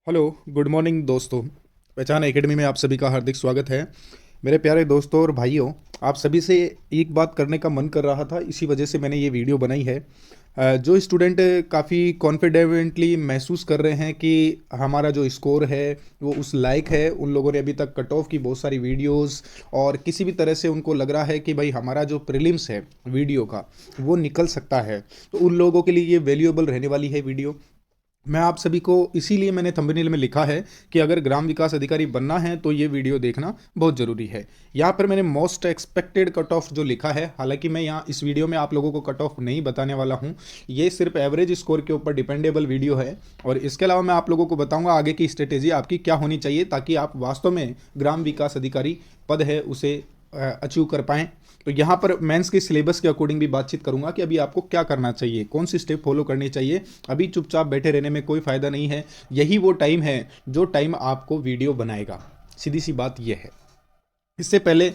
Hello, good morning दोस्तों। पहचान academy में आप सभी का हार्दिक स्वागत है। मेरे प्यारे दोस्तों और भाइयों, आप सभी से एक बात करने का मन कर रहा था, इसी वजह से मैंने ये वीडियो बनाई है। जो स्टूडेंट काफ़ी कॉन्फिडेंटली महसूस कर रहे हैं कि हमारा जो स्कोर है वो उस लायक है, उन लोगों ने अभी तक कट ऑफ की बहुत सारी वीडियोस और किसी भी तरह से उनको लग रहा है कि भाई हमारा जो प्रीलिम्स है वीडियो का वो निकल सकता है, तो उन लोगों के लिए ये वैल्यूएबल रहने वाली है वीडियो। मैं आप सभी को इसीलिए मैंने थंबनेल में लिखा है कि अगर ग्राम विकास अधिकारी बनना है तो ये वीडियो देखना बहुत ज़रूरी है। यहाँ पर मैंने मोस्ट एक्सपेक्टेड कट ऑफ जो लिखा है, हालांकि मैं यहाँ इस वीडियो में आप लोगों को कट ऑफ नहीं बताने वाला हूँ। ये सिर्फ एवरेज स्कोर के ऊपर डिपेंडेबल वीडियो है और इसके अलावा मैं आप लोगों को बताऊँगा आगे की स्ट्रेटेजी आपकी क्या होनी चाहिए ताकि आप वास्तव में ग्राम विकास अधिकारी पद है उसे अचीव कर पाएँ। तो यहाँ पर मेंस के सिलेबस के अकॉर्डिंग भी बातचीत करूंगा कि अभी आपको क्या करना चाहिए, कौन सी स्टेप फॉलो करनी चाहिए। अभी चुपचाप बैठे रहने में कोई फ़ायदा नहीं है। यही वो टाइम है जो टाइम आपको वीडियो बनाएगा। सीधी सी बात यह है। इससे पहले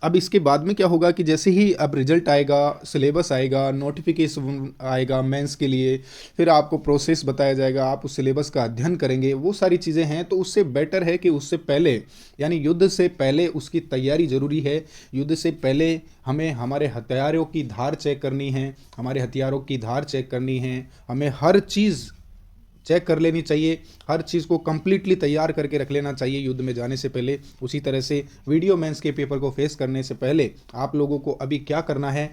अब इसके बाद में क्या होगा कि जैसे ही अब रिजल्ट आएगा, सिलेबस आएगा, नोटिफिकेशन आएगा मेंस के लिए, फिर आपको प्रोसेस बताया जाएगा, आप उस सिलेबस का अध्ययन करेंगे, वो सारी चीज़ें हैं। तो उससे बेटर है कि उससे पहले, यानी युद्ध से पहले उसकी तैयारी ज़रूरी है। युद्ध से पहले हमें हमारे हथियारों की धार चेक करनी है, हमारे हथियारों की धार चेक करनी है, हमें हर चीज़ चेक कर लेनी चाहिए, हर चीज़ को कंप्लीटली तैयार करके रख लेना चाहिए युद्ध में जाने से पहले। उसी तरह से वीडियो मेंस के पेपर को फेस करने से पहले आप लोगों को अभी क्या करना है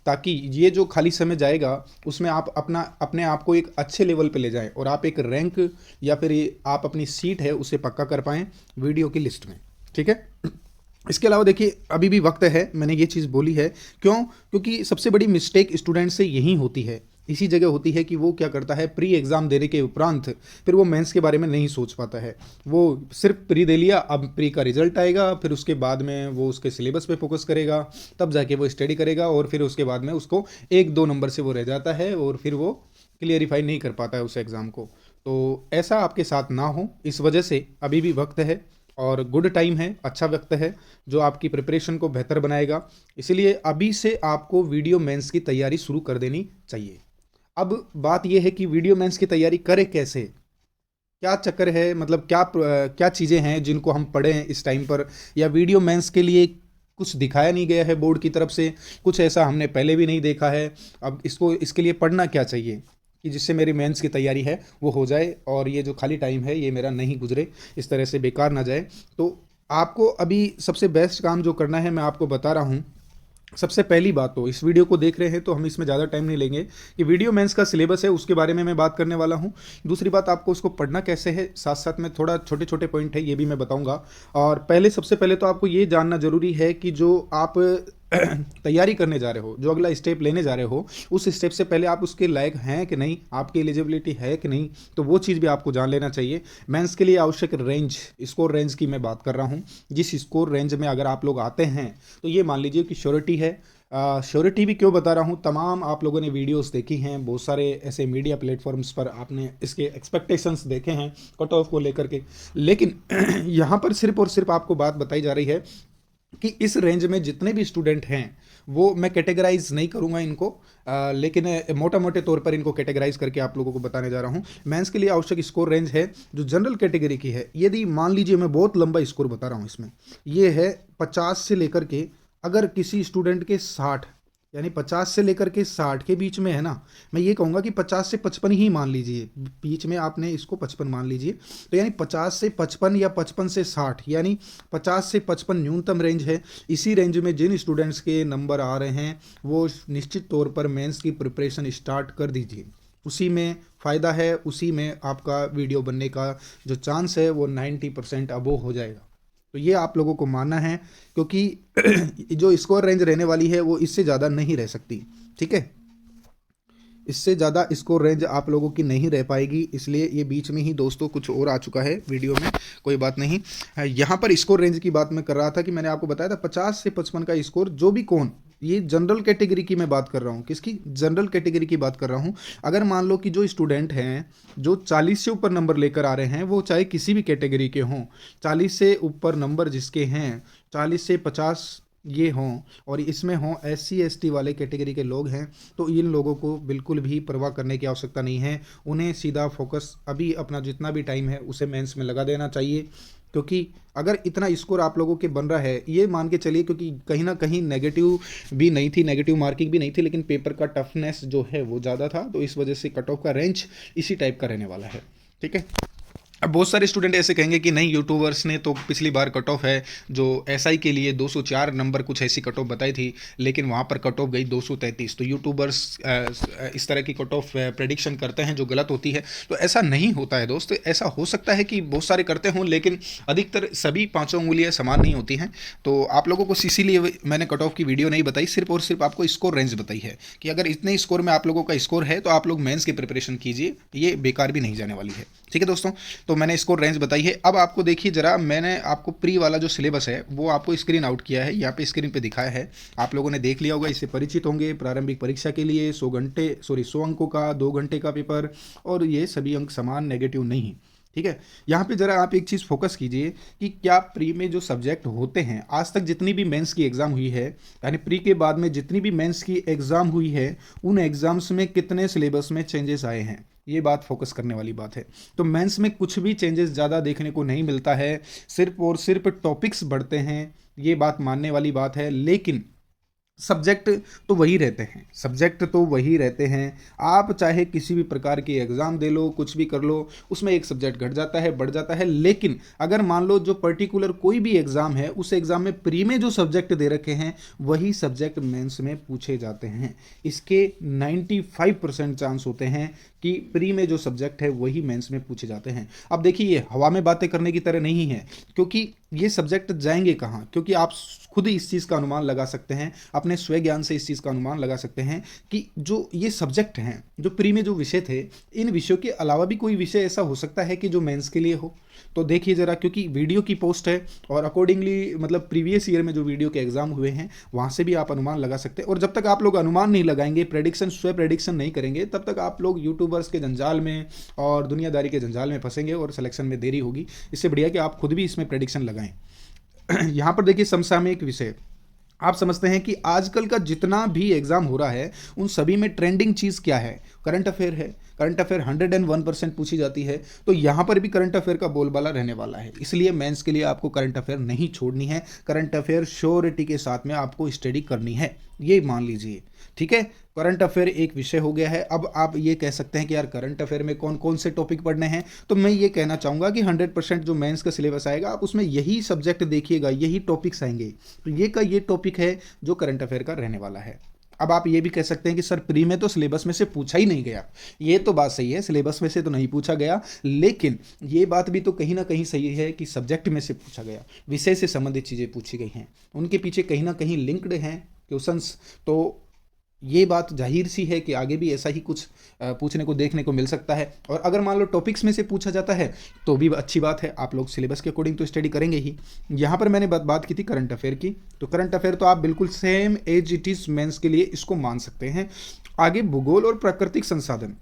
ताकि ये जो खाली समय जाएगा उसमें आप अपने आप को एक अच्छे लेवल पे ले जाएं और आप एक रैंक या फिर आप अपनी सीट है उसे पक्का कर पाएँ वीडियो की लिस्ट में। ठीक है। इसके अलावा देखिए, अभी भी वक्त है, मैंने ये चीज़ बोली है। क्यों? क्योंकि सबसे बड़ी मिस्टेक स्टूडेंट से यही होती है, इसी जगह होती है कि वो क्या करता है, प्री एग्ज़ाम देने के उपरांत फिर वो मेंस के बारे में नहीं सोच पाता है। वो सिर्फ प्री दे लिया, अब प्री का रिजल्ट आएगा, फिर उसके बाद में वो उसके सिलेबस पे फोकस करेगा, तब जाके वो स्टडी करेगा और फिर उसके बाद में उसको 1-2 नंबर से वो रह जाता है और फिर वो क्लियरिफाई नहीं कर पाता है उस एग्ज़ाम को। तो ऐसा आपके साथ ना हो, इस वजह से अभी भी वक्त है और गुड टाइम है, अच्छा वक्त है जो आपकी प्रिपरेशन को बेहतर बनाएगा। इसीलिए अभी से आपको वीडियो मेंस की तैयारी शुरू कर देनी चाहिए। अब बात यह है कि वीडियो मेंस की तैयारी करें कैसे, क्या चक्कर है, मतलब क्या चीज़ें हैं जिनको हम पढ़ें इस टाइम पर, या वीडियो मेंस के लिए कुछ दिखाया नहीं गया है बोर्ड की तरफ से, कुछ ऐसा हमने पहले भी नहीं देखा है। अब इसको इसके लिए पढ़ना क्या चाहिए कि जिससे मेरी मेंस की तैयारी है वो हो जाए और ये जो खाली टाइम है ये मेरा नहीं गुजरे, इस तरह से बेकार ना जाए। तो आपको अभी सबसे बेस्ट काम जो करना है मैं आपको बता रहा हूँ। सबसे पहली बात, तो इस वीडियो को देख रहे हैं तो हम इसमें ज़्यादा टाइम नहीं लेंगे कि वीडियो मेंस का सिलेबस है उसके बारे में मैं बात करने वाला हूं। दूसरी बात, आपको उसको पढ़ना कैसे है, साथ साथ में थोड़ा छोटे छोटे पॉइंट है ये भी मैं बताऊंगा। और पहले सबसे पहले तो आपको ये जानना ज़रूरी है कि जो आप तैयारी करने जा रहे हो, जो अगला स्टेप लेने जा रहे हो, उस स्टेप से पहले आप उसके लायक हैं कि नहीं, आपकी एलिजिबिलिटी है कि नहीं, तो वो चीज़ भी आपको जान लेना चाहिए। मेंस के लिए आवश्यक रेंज, स्कोर रेंज की मैं बात कर रहा हूँ। जिस स्कोर रेंज में अगर आप लोग आते हैं तो ये मान लीजिए कि श्योरिटी है। श्योरिटी भी क्यों बता रहा हूँ, तमाम आप लोगों ने वीडियोस देखी हैं, बहुत सारे ऐसे मीडिया प्लेटफॉर्म्स पर आपने इसके एक्सपेक्टेशंस देखे हैं कट ऑफ को लेकर के। लेकिन यहाँ पर सिर्फ और सिर्फ आपको बात बताई जा रही है कि इस रेंज में जितने भी स्टूडेंट हैं वो मैं कैटेगराइज नहीं करूंगा इनको, लेकिन मोटा मोटे तौर पर इनको कैटेगराइज करके आप लोगों को बताने जा रहा हूं। मेंस के लिए आवश्यक स्कोर रेंज है जो जनरल कैटेगरी की है। यदि मान लीजिए, मैं बहुत लंबा स्कोर बता रहा हूं इसमें, ये है 50 से लेकर के, अगर किसी स्टूडेंट के 60, यानी 50 से लेकर के 60 के बीच में है ना, मैं ये कहूँगा कि 50 से 55 ही मान लीजिए, बीच में आपने इसको 55 मान लीजिए। तो यानी 50 से 55 या 55 से 60, यानी 50 से 55 न्यूनतम रेंज है। इसी रेंज में जिन स्टूडेंट्स के नंबर आ रहे हैं वो निश्चित तौर पर मेंस की प्रिपरेशन स्टार्ट कर दीजिए। उसी में फ़ायदा है, उसी में आपका वीडियो बनने का जो चांस है वो 90% अबोव हो जाएगा। तो ये आप लोगों को मानना है, क्योंकि जो स्कोर रेंज रहने वाली है वो इससे ज़्यादा नहीं रह सकती। ठीक है, इससे ज़्यादा स्कोर रेंज आप लोगों की नहीं रह पाएगी। इसलिए ये बीच में ही दोस्तों कुछ और आ चुका है वीडियो में, कोई बात नहीं। यहाँ पर स्कोर रेंज की बात मैं कर रहा था कि मैंने आपको बताया था 50 से 55 का स्कोर, जो भी कौन, ये जनरल कैटेगरी की मैं बात कर रहा हूँ। किसकी? जनरल कैटेगरी की बात कर रहा हूँ। अगर मान लो कि जो स्टूडेंट हैं जो 40 से ऊपर नंबर लेकर आ रहे हैं, वो चाहे किसी भी कैटेगरी के हों, 40 से ऊपर नंबर जिसके हैं, 40 से 50 ये हों और इसमें हों SC ST वाले कैटेगरी के लोग हैं, तो इन लोगों को बिल्कुल भी परवाह करने की आवश्यकता नहीं है। उन्हें सीधा फोकस अभी अपना जितना भी टाइम है उसे मेंस में लगा देना चाहिए, क्योंकि अगर इतना स्कोर आप लोगों के बन रहा है, ये मान के चलिए, क्योंकि कहीं ना कहीं नेगेटिव भी नहीं थी, नेगेटिव मार्किंग भी नहीं थी, लेकिन पेपर का टफनेस जो है वो ज़्यादा था, तो इस वजह से कट ऑफ का रेंज इसी टाइप का रहने वाला है। ठीक है। अब बहुत सारे स्टूडेंट ऐसे कहेंगे कि नहीं, यूट्यूबर्स ने तो पिछली बार कट ऑफ है जो SI के लिए 204 नंबर कुछ ऐसी कट ऑफ बताई थी, लेकिन वहाँ पर कट ऑफ गई 233। तो यूट्यूबर्स इस तरह की कट ऑफ प्रेडिक्शन करते हैं जो गलत होती है। तो ऐसा नहीं होता है दोस्त, ऐसा हो सकता है कि बहुत सारे करते हों, लेकिन अधिकतर सभी पाँचों उंगलियाँ समान नहीं होती हैं। तो आप लोगों को इसीलिए मैंने कट ऑफ की वीडियो नहीं बताई, सिर्फ और सिर्फ आपको स्कोर रेंज बताई है कि अगर इतने स्कोर में आप लोगों का स्कोर है तो आप लोग मेंस की प्रिपरेशन कीजिए, ये बेकार भी नहीं जाने वाली है। ठीक है दोस्तों, तो मैंने इसको रेंज बताई है। अब आपको देखिए जरा, मैंने आपको प्री वाला जो सिलेबस है वो आपको स्क्रीन आउट किया है, यहाँ पे स्क्रीन पे दिखाया है, आप लोगों ने देख लिया होगा, इससे परिचित होंगे। प्रारंभिक परीक्षा के लिए 100 अंकों का 2 घंटे का पेपर, और ये सभी अंक समान, नेगेटिव नहीं। ठीक है। यहाँ पे जरा आप एक चीज़ फोकस कीजिए कि क्या प्री में जो सब्जेक्ट होते हैं, आज तक जितनी भी मेंस की एग्ज़ाम हुई है, यानी प्री के बाद में जितनी भी मेंस की एग्ज़ाम हुई है, उन एग्ज़ाम्स में कितने सिलेबस में चेंजेस आए हैं, ये बात फोकस करने वाली बात है। तो मेंस में कुछ भी चेंजेस ज़्यादा देखने को नहीं मिलता है, सिर्फ और सिर्फ टॉपिक्स बढ़ते हैं, ये बात मानने वाली बात है, लेकिन सब्जेक्ट तो वही रहते हैं, सब्जेक्ट तो वही रहते हैं। आप चाहे किसी भी प्रकार की एग्ज़ाम दे लो, कुछ भी कर लो, उसमें एक सब्जेक्ट घट जाता है, बढ़ जाता है, लेकिन अगर मान लो जो पर्टिकुलर कोई भी एग्ज़ाम है, उस एग्ज़ाम में प्री में जो सब्जेक्ट दे रखे हैं वही सब्जेक्ट मेंस में पूछे जाते हैं। इसके 95% चांस होते हैं कि प्री में जो सब्जेक्ट है वही मेंस में पूछे जाते हैं। अब देखिए, ये हवा में बातें करने की तरह नहीं है, क्योंकि ये सब्जेक्ट जाएंगे कहाँ, क्योंकि आप खुद इस चीज़ का अनुमान लगा सकते हैं, अपने स्वयं ज्ञान से इस चीज़ का अनुमान लगा सकते हैं कि जो ये सब्जेक्ट हैं, जो प्री में जो विषय थे, इन विषयों के अलावा भी कोई विषय ऐसा हो सकता है कि जो मेंस के लिए हो। तो देखिए ज़रा, क्योंकि वीडियो की पोस्ट है और अकॉर्डिंगली मतलब प्रीवियस ईयर में जो वीडियो के एग्जाम हुए हैं वहाँ से भी आप अनुमान लगा सकते हैं। और जब तक आप लोग अनुमान नहीं लगाएंगे, प्रेडिक्शन स्वयं प्रेडिक्शन नहीं करेंगे, तब तक आप लोग यूट्यूबर्स के जंजाल में और दुनियादारी के जंजाल में फंसेंगे और सिलेक्शन में देरी होगी। इससे बढ़िया कि आप खुद भी इसमें प्रेडिक्शन लगाएं। यहाँ पर देखिए, समसामयिक विषय, आप समझते हैं कि आजकल का जितना भी एग्जाम हो रहा है उन सभी में ट्रेंडिंग चीज़ क्या है, करंट अफेयर है। करंट अफेयर 101% पूछी जाती है, तो यहाँ पर भी करंट अफेयर का बोलबाला रहने वाला है। इसलिए मेंस के लिए आपको करंट अफेयर नहीं छोड़नी है, करंट अफेयर श्योरिटी के साथ में आपको स्टडी करनी है, ये मान लीजिए। ठीक है, करंट अफेयर एक विषय हो गया है। अब आप ये कह सकते हैं कि यार करंट अफेयर में कौन कौन से टॉपिक पढ़ने हैं, तो मैं ये कहना चाहूँगा कि 100% जो मेंस का सिलेबस आएगा आप उसमें यही सब्जेक्ट देखिएगा, यही टॉपिक्स आएंगे। तो ये का ये टॉपिक है जो करंट अफेयर का रहने वाला है। अब आप ये भी कह सकते हैं कि सर प्री में तो सिलेबस में से पूछा ही नहीं गया, ये तो बात सही है, सिलेबस में से तो नहीं पूछा गया, लेकिन ये बात भी तो कहीं ना कहीं सही है कि सब्जेक्ट में से पूछा गया, विषय से संबंधित चीज़ें पूछी गई हैं, उनके पीछे कहीं ना कहीं लिंक्ड हैं क्वेश्चंस। तो ये बात जाहिर सी है कि आगे भी ऐसा ही कुछ पूछने को देखने को मिल सकता है। और अगर मान लो टॉपिक्स में से पूछा जाता है तो भी अच्छी बात है, आप लोग सिलेबस के अकॉर्डिंग तो स्टडी करेंगे ही। यहाँ पर मैंने बात की थी करंट अफेयर की, तो करंट अफेयर तो आप बिल्कुल same as it is men's के लिए इसको मान सकते हैं। आगे भूगोल और प्राकृतिक संसाधन,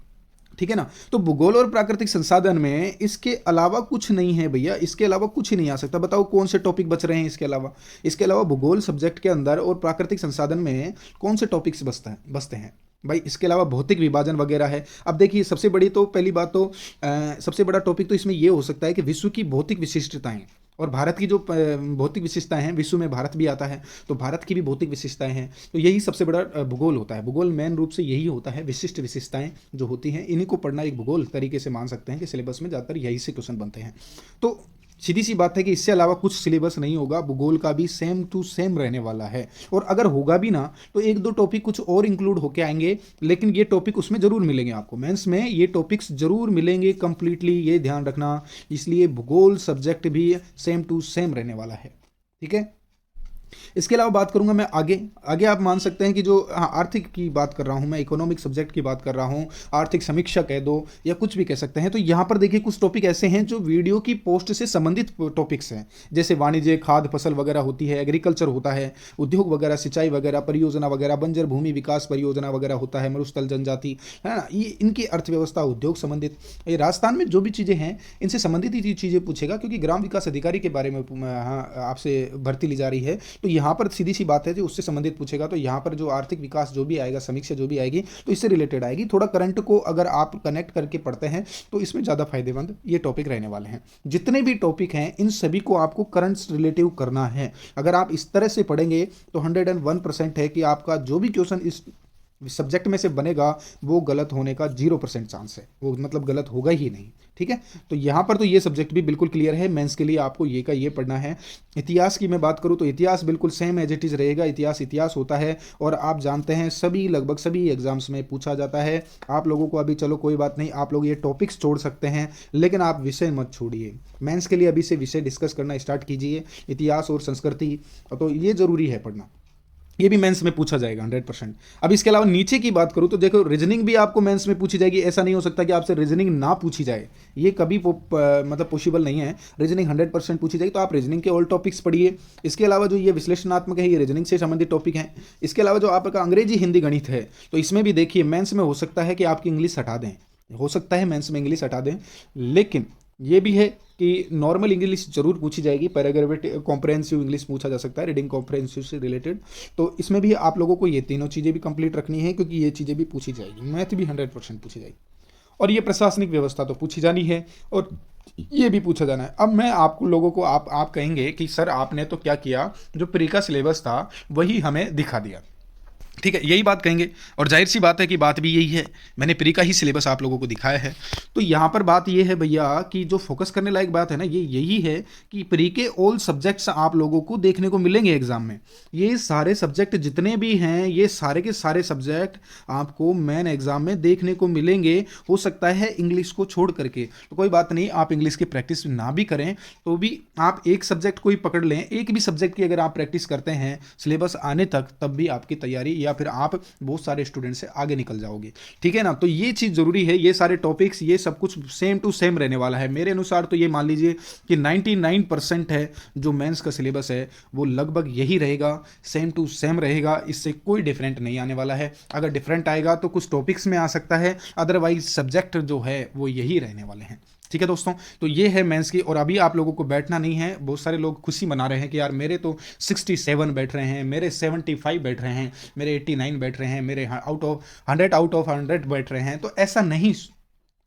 ठीक है ना, तो भूगोल और प्राकृतिक संसाधन में इसके अलावा कुछ नहीं है भैया, इसके अलावा कुछ ही नहीं आ सकता। बताओ कौन से टॉपिक बच रहे हैं इसके अलावा, इसके अलावा भूगोल सब्जेक्ट के अंदर और प्राकृतिक संसाधन में कौन से टॉपिक्स बचते हैं भाई। इसके अलावा भौतिक विभाजन वगैरह है। अब देखिए, सबसे बड़ी तो पहली बात तो सबसे बड़ा टॉपिक तो इसमें ये हो सकता है कि विश्व की भौतिक विशिष्टताएं और भारत की जो भौतिक विशेषताएं हैं, विश्व में भारत भी आता है तो भारत की भी भौतिक विशेषताएं हैं, तो यही सबसे बड़ा भूगोल होता है। भूगोल मेन रूप से यही होता है, विशिष्ट विशेषताएं जो होती हैं इन्हीं को पढ़ना एक भूगोल तरीके से मान सकते हैं कि सिलेबस में ज़्यादातर यही से क्वेश्चन बनते हैं। तो सीधी सी बात है कि इससे अलावा कुछ सिलेबस नहीं होगा, भूगोल का भी सेम टू सेम रहने वाला है। और अगर होगा भी ना तो एक दो टॉपिक कुछ और इंक्लूड होके आएंगे, लेकिन ये टॉपिक उसमें जरूर मिलेंगे आपको, मेंस में ये टॉपिक्स जरूर मिलेंगे कंप्लीटली, ये ध्यान रखना। इसलिए भूगोल सब्जेक्ट भी सेम टू सेम रहने वाला है। ठीक है, इसके अलावा बात करूंगा मैं आगे आगे आप मान सकते हैं कि जो आर्थिक की बात कर रहा हूं मैं, इकोनॉमिक सब्जेक्ट की बात कर रहा हूं, आर्थिक समीक्षा कह दो या कुछ भी कह सकते हैं। तो यहां पर देखिए कुछ टॉपिक ऐसे हैं जो वीडियो की पोस्ट से संबंधित टॉपिक्स हैं, जैसे वाणिज्य, खाद्य फसल वगैरह होती है, एग्रीकल्चर होता है, उद्योग वगैरह, सिंचाई वगैरह, परियोजना वगैरह, बंजर भूमि विकास परियोजना वगैरह होता है, मरुस्थल जनजाति, है ना, ये इनकी अर्थव्यवस्था, उद्योग संबंधित, ये राजस्थान में जो भी चीज़ें हैं इनसे संबंधित ही चीज़ें पूछेगा, क्योंकि ग्राम विकास अधिकारी के बारे में आपसे भर्ती ली जा रही है। तो यहाँ पर सीधी सी बात है जो उससे संबंधित पूछेगा, तो यहाँ पर जो आर्थिक विकास जो भी आएगा, समीक्षा जो भी आएगी तो इससे रिलेटेड आएगी। थोड़ा करंट को अगर आप कनेक्ट करके पढ़ते हैं तो इसमें ज़्यादा फायदेमंद ये टॉपिक रहने वाले हैं। जितने भी टॉपिक हैं इन सभी को आपको करंट रिलेटिव करना है। अगर आप इस तरह से पढ़ेंगे तो 101% है कि आपका जो भी क्वेश्चन इस सब्जेक्ट में से बनेगा वो गलत होने का 0% चांस है, वो मतलब गलत होगा ही नहीं। ठीक है, तो यहाँ पर तो ये सब्जेक्ट भी बिल्कुल क्लियर है। मेंस के लिए आपको ये का ये पढ़ना है। इतिहास की मैं बात करूँ तो इतिहास बिल्कुल सेम एज इट इज़ रहेगा। इतिहास होता है और आप जानते हैं सभी लगभग सभी एग्जाम्स में पूछा जाता है। आप लोगों को अभी चलो कोई बात नहीं, आप लोग ये टॉपिक्स छोड़ सकते हैं लेकिन आप विषय मत छोड़िए। मेंस के लिए अभी से विषय डिस्कस करना स्टार्ट कीजिए, इतिहास और संस्कृति, तो ये ज़रूरी है पढ़ना। ये भी मेंस में पूछा जाएगा 100%। अब इसके अलावा नीचे की बात करूं तो देखो रीजनिंग भी आपको मेंस में पूछी जाएगी। ऐसा नहीं हो सकता कि आपसे रीजनिंग ना पूछी जाए, ये कभी मतलब पॉसिबल नहीं है। रीजनिंग 100% पूछी जाएगी, तो आप रीजनिंग के ऑल टॉपिक्स पढ़िए। इसके अलावा जो ये विश्लेषणात्मक है ये रीजनिंग से संबंधित टॉपिक हैं। इसके अलावा जो आपका अंग्रेजी हिंदी गणित है तो इसमें भी देखिए मेंस में हो सकता है कि आपकी इंग्लिश हटा दें, हो सकता है मेंस में इंग्लिश हटा दें, लेकिन ये भी है कि नॉर्मल इंग्लिश जरूर पूछी जाएगी। पैराग्राफिक कॉम्प्रहेंसिव इंग्लिश पूछा जा सकता है, रीडिंग कॉम्प्रहेंसिव से रिलेटेड। तो इसमें भी आप लोगों को ये तीनों चीज़ें भी कंप्लीट रखनी है क्योंकि ये चीज़ें भी पूछी जाएगी। मैथ भी 100% पूछी जाएगी और ये प्रशासनिक व्यवस्था तो पूछी जानी है और ये भी पूछा जाना है। अब मैं आपको लोगों को आप कहेंगे कि सर आपने तो क्या किया, जो प्री का सिलेबस था वही हमें दिखा दिया। ठीक है, यही बात कहेंगे और जाहिर सी बात है कि बात भी यही है, मैंने प्री का ही सिलेबस आप लोगों को दिखाया है। तो यहाँ पर बात ये है भैया कि जो फोकस करने लायक बात है ना ये यही है कि प्री के ऑल सब्जेक्ट्स आप लोगों को देखने को मिलेंगे एग्जाम में। ये सारे सब्जेक्ट जितने भी हैं ये सारे के सारे सब्जेक्ट आपको मेन एग्जाम में देखने को मिलेंगे। हो सकता है इंग्लिश को छोड़ करके, तो कोई बात नहीं, आप इंग्लिश की प्रैक्टिस ना भी करें तो भी आप एक सब्जेक्ट को ही पकड़ लें। एक भी सब्जेक्ट की अगर आप प्रैक्टिस करते हैं सिलेबस आने तक तब भी आपकी तैयारी या फिर आप बहुत सारे स्टूडेंट से आगे निकल जाओगे। ठीक है ना, तो ये चीज़ जरूरी है। ये सारे टॉपिक्स ये सब कुछ सेम टू सेम रहने वाला है मेरे अनुसार। तो ये मान लीजिए कि 99% है जो मेंस का सिलेबस है वो लगभग यही रहेगा, सेम टू सेम रहेगा, इससे कोई डिफरेंट नहीं आने वाला है। अगर डिफरेंट आएगा तो कुछ टॉपिक्स में आ सकता है, अदरवाइज सब्जेक्ट जो है वो यही रहने वाले हैं। ठीक है दोस्तों, तो ये है मेंस की। और अभी आप लोगों को बैठना नहीं है। बहुत सारे लोग खुशी मना रहे हैं कि यार मेरे तो 67 बैठ रहे हैं, मेरे 75 बैठ रहे हैं, मेरे 89 बैठ रहे हैं, मेरे आउट ऑफ 100 बैठ रहे हैं। तो ऐसा नहीं,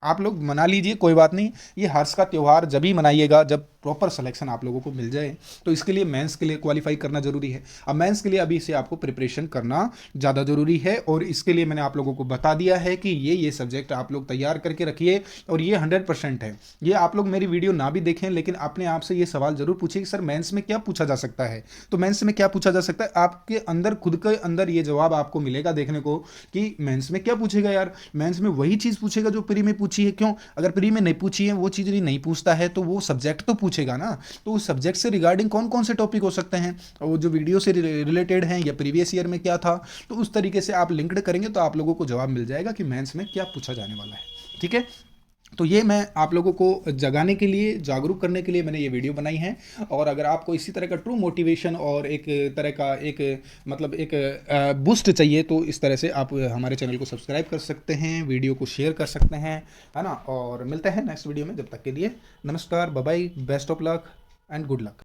आप लोग मना लीजिए, कोई बात नहीं। ये हर्ष का त्यौहार जब ही मनाइएगा जब प्रॉपर सिलेक्शन आप लोगों को मिल जाए। तो इसके लिए मेंस के लिए क्वालिफाई करना जरूरी है। अब मेंस के लिए अभी से आपको प्रिपरेशन करना ज़्यादा जरूरी है और इसके लिए मैंने आप लोगों को बता दिया है कि ये सब्जेक्ट आप लोग तैयार करके रखिए और ये 100% है। ये आप लोग मेरी वीडियो ना भी देखें लेकिन अपने आप से ये सवाल जरूर पूछिए कि सर मेंस में क्या पूछा जा सकता है। तो मेंस में क्या पूछा जा सकता है, आपके अंदर खुद के अंदर ये जवाब आपको मिलेगा देखने को कि मेंस में क्या पूछेगा। यार मेंस में वही चीज़ पूछेगा जो प्री में पूछी है। क्यों, अगर प्री में नहीं पूछी है वो चीज़ नहीं पूछता है तो वो सब्जेक्ट तो पूछेगा ना। तो उस सब्जेक्ट से रिगार्डिंग कौन कौन से टॉपिक हो सकते हैं, वो जो वीडियो से रिलेटेड हैं या प्रीवियस ईयर में क्या था, तो उस तरीके से आप लिंक्ड करेंगे तो आप लोगों को जवाब मिल जाएगा कि मेंस में क्या पूछा जाने वाला है। ठीक है, तो ये मैं आप लोगों को जगाने के लिए, जागरूक करने के लिए मैंने ये वीडियो बनाई है। और अगर आपको इसी तरह का ट्रू मोटिवेशन और एक तरह का एक मतलब एक बूस्ट चाहिए तो इस तरह से आप हमारे चैनल को सब्सक्राइब कर सकते हैं, वीडियो को शेयर कर सकते हैं, है ना। और मिलते हैं नेक्स्ट वीडियो में, जब तक के लिए नमस्कार, bye bye, best of luck and good luck.